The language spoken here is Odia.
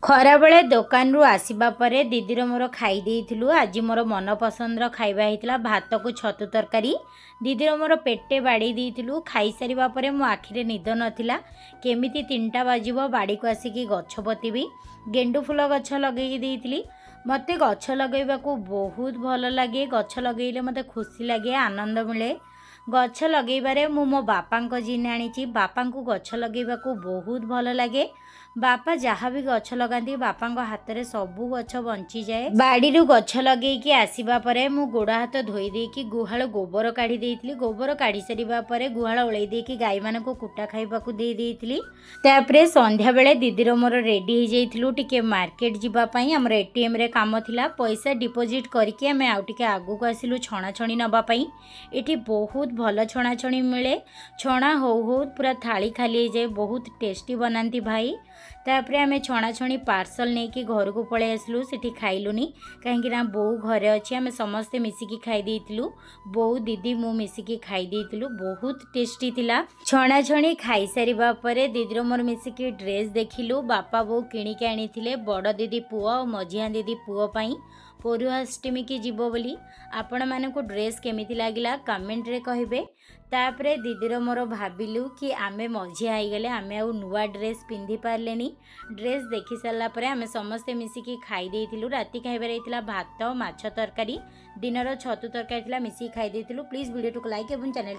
ଖରାବେଳେ ଦୋକାନରୁ ଆସିବା ପରେ ଦିଦିର ମୋର ଖାଇ ଦେଇଥିଲୁ। ଆଜି ମୋର ମନ ପସନ୍ଦର ଖାଇବା ହେଇଥିଲା ଭାତକୁ ଛତୁ ତରକାରୀ। ଦିଦିର ମୋର ପେଟେ ବାଡ଼େଇ ଦେଇଥିଲୁ। ଖାଇସାରିବା ପରେ ମୋ ଆଖିରେ ନିଦ ନଥିଲା। କେମିତି 3ଟା ବାଜିବ ବାଡ଼ିକୁ ଆସିକି ଗଛ ପୋତିବି। ଗେଣ୍ଡୁ ଫୁଲ ଗଛ ଲଗେଇ ଦେଇଥିଲି। ମୋତେ ଗଛ ଲଗାଇବାକୁ ବହୁତ ଭଲ ଲାଗେ। ଗଛ ଲଗାଇଲେ ମୋତେ ଖୁସି ଲାଗେ, ଆନନ୍ଦ ମିଳେ। ଗଛ ଲଗାଇବାରେ ମୁଁ ମୋ ବାପାଙ୍କ ଜିନ୍ ଆଣିଛି। ବାପାଙ୍କୁ ଗଛ ଲଗାଇବାକୁ ବହୁତ ଭଲ ଲାଗେ। ବାପା ଯାହା ବି ଗଛ ଲଗାନ୍ତି ବାପାଙ୍କ ହାତରେ ସବୁ ଗଛ ବଞ୍ଚିଯାଏ। ବାଡ଼ିରୁ ଗଛ ଲଗେଇକି ଆସିବା ପରେ ମୁଁ ଗୋଡ଼ ହାତ ଧୋଇ ଦେଇକି ଗୁହାଳ ଗୋବର କାଢ଼ି ଦେଇଥିଲି। ଗୋବର କାଢ଼ି ସାରିବା ପରେ ଗୁହାଳ ଓଳେଇ ଦେଇକି ଗାଈମାନଙ୍କୁ କୁଟା ଖାଇବାକୁ ଦେଇ ଦେଇଥିଲି। ତାପରେ ସନ୍ଧ୍ୟାବେଳେ ଦିଦିର ମୋର ରେଡ଼ି ହେଇଯାଇଥିଲୁ ଟିକେ ମାର୍କେଟ ଯିବା ପାଇଁ। ଆମର ATMରେ କାମ ଥିଲା। ପଇସା ଡିପୋଜିଟ୍ କରିକି ଆମେ ଆଉ ଟିକେ ଆଗକୁ ଆସିଲୁ ଛଣାଛଣି ନେବା ପାଇଁ। ଏଠି ବହୁତ ଭଲ ଛଣାଛଣି ମିଳେ। ଛଣା ହଉ ହଉ ପୁରା ଥାଳି ଖାଲି ହେଇଯାଏ। ବହୁତ ଟେଷ୍ଟି ବନାନ୍ତି ଭାଇ। ତାପରେ ଆମେ ଛଣାଛଣି ପାର୍ସଲ ନେଇକି ଘରକୁ ପଳେଇ ଆସିଲୁ। ସେଠି ଖାଇଲୁନି କାହିଁକି ନା ବୋଉ ଘରେ ଅଛି। ଆମେ ସମସ୍ତେ ମିଶିକି ଖାଇ ଦେଇଥିଲୁ। ବୋଉ ଦିଦି ମୁଁ ମିଶିକି ଖାଇ ଦେଇଥିଲୁ। ବହୁତ ଟେଷ୍ଟି ଥିଲା। ଛଣାଛଣି ଖାଇସାରିବା ପରେ ଦିଦିର ମୋର ମିଶିକି ଡ୍ରେସ୍ ଦେଖିଲୁ। ବାପା ବୋଉ କିଣିକି ଆଣିଥିଲେ ବଡ଼ ଦିଦି ପୁଅ ଆଉ ମଝିଆ ଦିଦି ପୁଅ ପାଇଁ ପରୁଆଷ୍ଟମୀ କି ଯିବ ବୋଲି। ଆପଣମାନଙ୍କୁ ଡ୍ରେସ୍ କେମିତି ଲାଗିଲା କମେଣ୍ଟରେ କହିବେ। ତାପରେ ଦିଦିର ମୋର ଭାବିଲୁ କି ଆମେ ମଝିଆ ହେଇଗଲେ ଆମେ ଆଉ ନୂଆ ଡ୍ରେସ୍ ପିନ୍ଧି ପାରିଲେନି। ଡ୍ରେସ୍ ଦେଖି ସାରିଲା ପରେ ଆମେ ସମସ୍ତେ ମିଶିକି ଖାଇ ଦେଇଥିଲୁ। ରାତି ଖାଇବାରେ ହେଇଥିଲା ଭାତ, ମାଛ ତରକାରୀ, ଦିନର ଛତୁ ତରକାରୀ ଥିଲା, ମିଶିକି ଖାଇ ଦେଇଥିଲୁ। ପ୍ଲିଜ୍ ଭିଡ଼ିଓଟିକୁ ଲାଇକ୍ ଏବଂ ଚ୍ୟାନେଲକୁ